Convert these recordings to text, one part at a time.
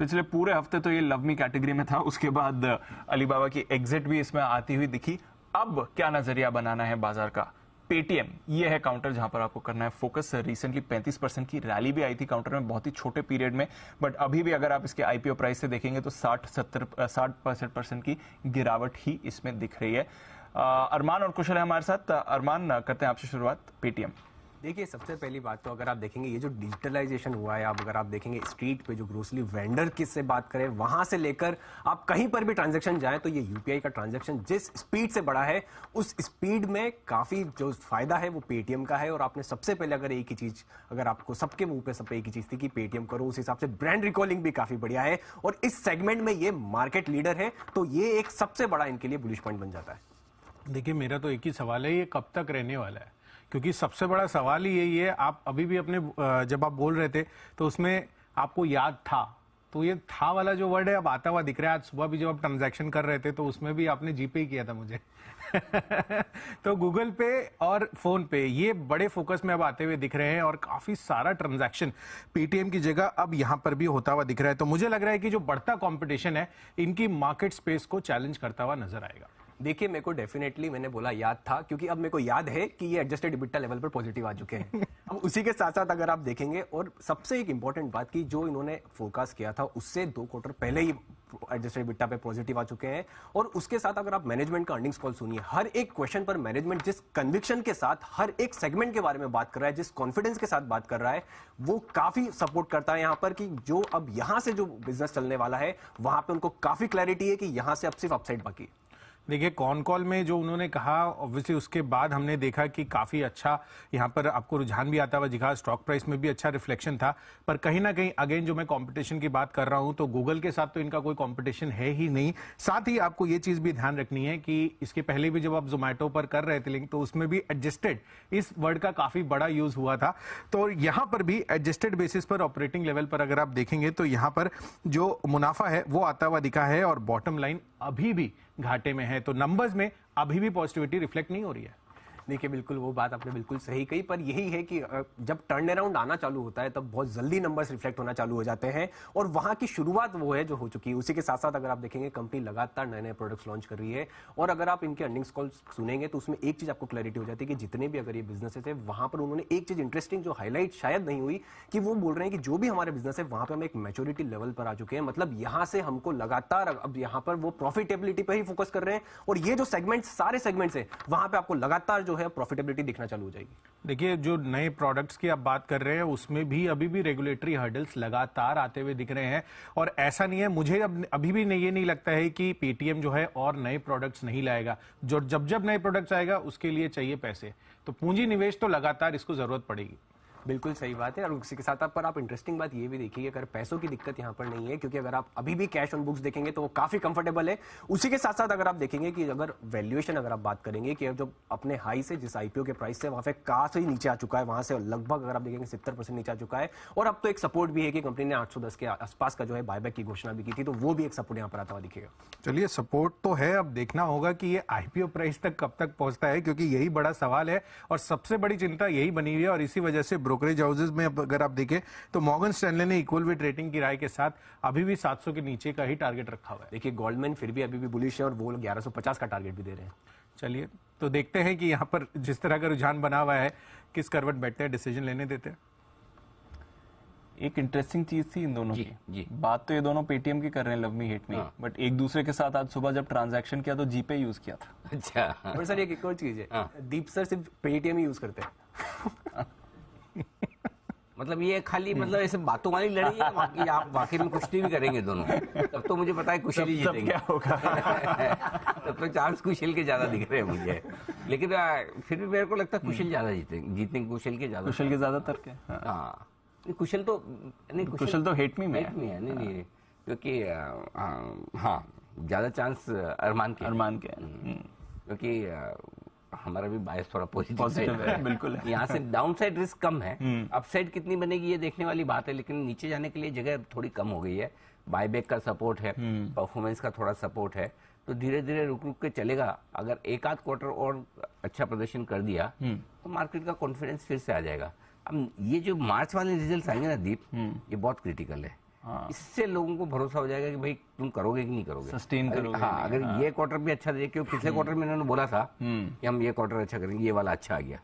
पिछले पूरे हफ्ते तो ये लव मी कैटेगरी में था, उसके बाद अलीबाबा की एग्जिट भी इसमें आती हुई दिखी। अब क्या नजरिया बनाना है बाजार का? पेटीएम ये है काउंटर जहां पर आपको करना है फोकस। रिसेंटली 35% की रैली भी आई थी काउंटर में बहुत ही छोटे पीरियड में, बट अभी भी अगर आप इसके आईपीओ प्राइस से देखेंगे तो 60% की गिरावट ही इसमें दिख रही है। अरमान और कुशल है हमारे साथ। अरमान, करते हैं आपसे शुरुआत पेटीएम। देखिए, सबसे पहली बात तो अगर आप देखेंगे ये जो डिजिटलाइजेशन हुआ है, अगर आप देखेंगे स्ट्रीट पे जो ग्रोसरी वेंडर किससे बात करें, वहां से लेकर आप कहीं पर भी ट्रांजैक्शन जाएं तो ये यूपीआई का ट्रांजैक्शन जिस स्पीड से बढ़ा है, उस स्पीड में काफी जो फायदा है वो पेटीएम का है। और आपने सबसे पहले अगर एक ही चीज, अगर आपको सबके मुंह पे सब एक ही चीज थी कि पेटीएम करो, उस हिसाब से ब्रांड रिकॉलिंग भी काफी बढ़िया है और इस सेगमेंट में ये मार्केट लीडर है, तो ये एक सबसे बड़ा इनके लिए बुलिश पॉइंट बन जाता है। देखिए, मेरा तो एक ही सवाल है, ये कब तक रहने वाला है? क्योंकि सबसे बड़ा सवाल ही यही है। आप अभी भी अपने जब आप बोल रहे थे तो उसमें आपको याद था, तो ये था वाला जो वर्ड है अब आता हुआ दिख रहा है। आज सुबह भी जब आप ट्रांजैक्शन कर रहे थे तो उसमें भी आपने जीपे ही किया था मुझे तो गूगल पे और फोन पे ये बड़े फोकस में अब आते हुए दिख रहे हैं और काफी सारा ट्रांजैक्शन पेटीएम की जगह अब यहां पर भी होता हुआ दिख रहा है। तो मुझे लग रहा है कि जो बढ़ता कंपटीशन है इनकी मार्केट स्पेस को चैलेंज करता हुआ नजर आएगा। देखिए, मेरे को डेफिनेटली, मैंने बोला याद था क्योंकि अब मेरे को याद है कि ये एडजस्टेड इबिटा लेवल पर पॉजिटिव आ चुके हैं अब उसी के साथ साथ अगर आप देखेंगे, और सबसे एक इंपॉर्टेंट बात की जो इन्होंने फोरकास्ट किया था उससे 2 क्वार्टर पहले ही एडजस्टेड इबिटा पे पॉजिटिव आ चुके हैं। और उसके साथ अगर आप मैनेजमेंट का अर्निंग्स कॉल सुनिए, हर एक क्वेश्चन पर मैनेजमेंट जिस कन्विक्शन के साथ हर एक सेगमेंट के बारे में बात कर रहा है, जिस कॉन्फिडेंस के साथ बात कर रहा है, वो काफी सपोर्ट करता है यहां पर कि जो अब यहां से जो बिजनेस चलने वाला है वहां पे उनको काफी क्लैरिटी है कि यहां से अब सिर्फ अपसाइड बाकी है। देखिए, कॉन कॉल में जो उन्होंने कहा, ऑब्वियसली उसके बाद हमने देखा कि काफी अच्छा यहाँ पर आपको रुझान भी आता हुआ दिखा, स्टॉक प्राइस में भी अच्छा रिफ्लेक्शन था। पर कहीं ना कहीं अगेन जो मैं कंपटीशन की बात कर रहा हूं तो गूगल के साथ तो इनका कोई कंपटीशन है ही नहीं। साथ ही आपको ये चीज भी ध्यान रखनी है कि इसके पहले भी जब आप जोमैटो पर कर रहे थे लिंक, तो उसमें भी एडजस्टेड इस वर्ड का काफी बड़ा यूज हुआ था। तो यहां पर भी एडजस्टेड बेसिस पर ऑपरेटिंग लेवल पर अगर आप देखेंगे तो यहां पर जो मुनाफा है वो आता हुआ दिखा है और बॉटम लाइन अभी भी घाटे में है। तो नंबर्स में अभी भी पॉजिटिविटी रिफ्लेक्ट नहीं हो रही है। देखिए, बिल्कुल वो बात आपने बिल्कुल सही कही, पर यही है कि जब टर्न अराउंड आना चालू होता है तब बहुत जल्दी नंबर्स रिफ्लेक्ट होना चालू हो जाते हैं और वहां की शुरुआत वो है जो हो चुकी है। उसी के साथ साथ अगर आप देखेंगे कंपनी लगातार नए नए प्रोडक्ट्स लॉन्च कर रही है और अगर आप इनके अर्निंग्स कॉल सुनेंगे तो उसमें एक चीज आपको क्लैरिटी हो जाती है कि जितने भी अगर ये बिजनेसेस है वहां पर उन्होंने एक चीज इंटरेस्टिंग जो हाईलाइट शायद नहीं हुई कि वो बोल रहे हैं कि जो भी हमारे बिजनेस है वहां पर हम एक मैच्योरिटी लेवल पर आ चुके हैं। मतलब यहां से हमको लगातार अब यहां पर वो प्रॉफिटेबिलिटी पर ही फोकस कर रहे हैं और ये जो सेगमेंट सारे सेगमेंट्स है वहां पर आपको लगातार जो है प्रॉफिटेबिलिटी दिखना चालू हो जाएगी। देखिए, जो नए प्रोडक्ट्स की आप बात कर रहे हैं उसमें भी अभी भी रेगुलेटरी हर्डल्स लगातार आते हुए दिख रहे हैं और ऐसा नहीं है, मुझे अभी भी ये नहीं लगता है कि पेटीएम जो है और नए प्रोडक्ट्स नहीं लाएगा। जो जब नए प्रोडक्ट्स आएगा उसके लिए चाहिए पैसे, तो पूंजी निवेश तो लगातार इसको जरूरत पड़ेगी। बिल्कुल सही बात है। और उसी के साथ पर आप इंटरेस्टिंग बात ये भी देखिए, अगर पैसों की दिक्कत यहाँ पर नहीं है क्योंकि अगर आप अभी भी कैश ऑन बुक्स देखेंगे तो वो काफी कंफर्टेबल है। उसी के साथ साथ अगर आप देखेंगे कि अगर वैल्यूएशन अगर आप बात करेंगे कि जो अपने हाई से जिस आईपीओ के प्राइस से वहां पे काफी नीचे आ चुका है, वहां से लगभग अगर आप देखेंगे 70% नीचे आ चुका है। और अब तो एक सपोर्ट भी है कि कंपनी ने 810 के आसपास का जो है बायबैक की घोषणा भी की थी, तो वो भी एक सपोर्ट यहाँ पर आता हुआ दिखेगा। चलिए, सपोर्ट तो है, अब देखना होगा कि ये आईपीओ प्राइस तक कब तक पहुंचता है, क्योंकि यही बड़ा सवाल है और सबसे बड़ी चिंता यही बनी हुई है। और इसी वजह से ब्रोकरेज हाउसेज में अगर आप देखें तो मॉर्गन स्टैनले ने इक्वल वेट रेटिंग की राय के साथ अभी भी 700 के नीचे का ही टारगेट रखा हुआ है। देखिए, गोल्डमैन फिर भी अभी भी बुलिश है और वो 1150 का टारगेट भी दे रहे हैं। चलिए, तो देखते हैं कि यहाँ पर जिस तरह का रुझान बना हुआ है किस करवट बैठते हैं, डिसीजन लेने देते हैं। एक इंटरेस्टिंग चीज थी इन दोनों की बात, तो ये दोनों पेटीएम की कर रहे हैं, love me hate me, but एक दूसरे के साथ आज सुबह जब ट्रांजैक्शन किया तो जीपे यूज किया था। अच्छा, और सर एक और चीज है, दीप सर सिर्फ पेटीएम ही यूज करते हैं मतलब ये खाली मतलब ऐसे बातों वाली लड़ाई है, बाकी आप वाकई में कुश्ती भी करेंगे दोनों, तब तो मुझे पता है कुशल ही जीतेंगे। क्या होगा तब तो चांस कुशल के ज्यादा दिख रहे हैं मुझे, लेकिन फिर भी मेरे को लगता है कुशल ज्यादा जीतेंगे कुशल के ज्यादा तर्क है। हाँ, कुशल तो नहीं, कुशल तो हेट मी में है नहीं, क्योंकि हाँ ज्यादा चांस अरमान के क्योंकि हमारा भी बायस थोड़ा पॉजिटिव है। बिल्कुल यहाँ से डाउन साइड रिस्क कम है, अपसाइड कितनी बनेगी ये देखने वाली बात है, लेकिन नीचे जाने के लिए जगह थोड़ी कम हो गई है। बायबैक का सपोर्ट है, परफॉर्मेंस का थोड़ा सपोर्ट है, तो धीरे धीरे रुक रुक के चलेगा। अगर एक आध क्वार्टर और अच्छा प्रदर्शन कर दिया तो मार्केट का कॉन्फिडेंस फिर से आ जाएगा। अब ये जो मार्च वाले रिजल्ट आएंगे ना दीप, ये बहुत क्रिटिकल है, इससे लोगों को भरोसा हो जाएगा कि भाई तुम करोगे कि नहीं करोगे, सस्टेन करोगे। हाँ, अगर ये क्वार्टर भी अच्छा दे, क्योंकि पिछले क्वार्टर में इन्होंने बोला था कि हम ये क्वार्टर अच्छा करेंगे, ये वाला अच्छा आ गया।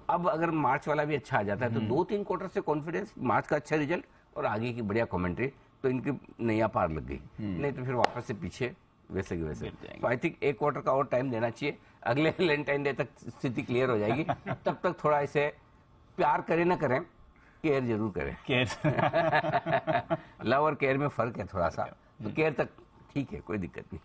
अब अगर मार्च वाला भी अच्छा आ जाता है तो 2-3 क्वार्टर से कॉन्फिडेंस, मार्च का अच्छा रिजल्ट और आगे की बढ़िया कमेंट्री, तो इनकी नैया पार लग गई। नहीं तो फिर वापस से पीछे वैसे की वैसे। तो आई थिंक 1 क्वार्टर का और टाइम देना चाहिए, अगले वैलेंटाइन डे तक स्थिति क्लियर हो जाएगी। तब तक थोड़ा इसे प्यार करें ना करें, केयर जरूर करें। केयर लव और केयर में फर्क है थोड़ा सा, तो केयर तक ठीक है, कोई दिक्कत नहीं।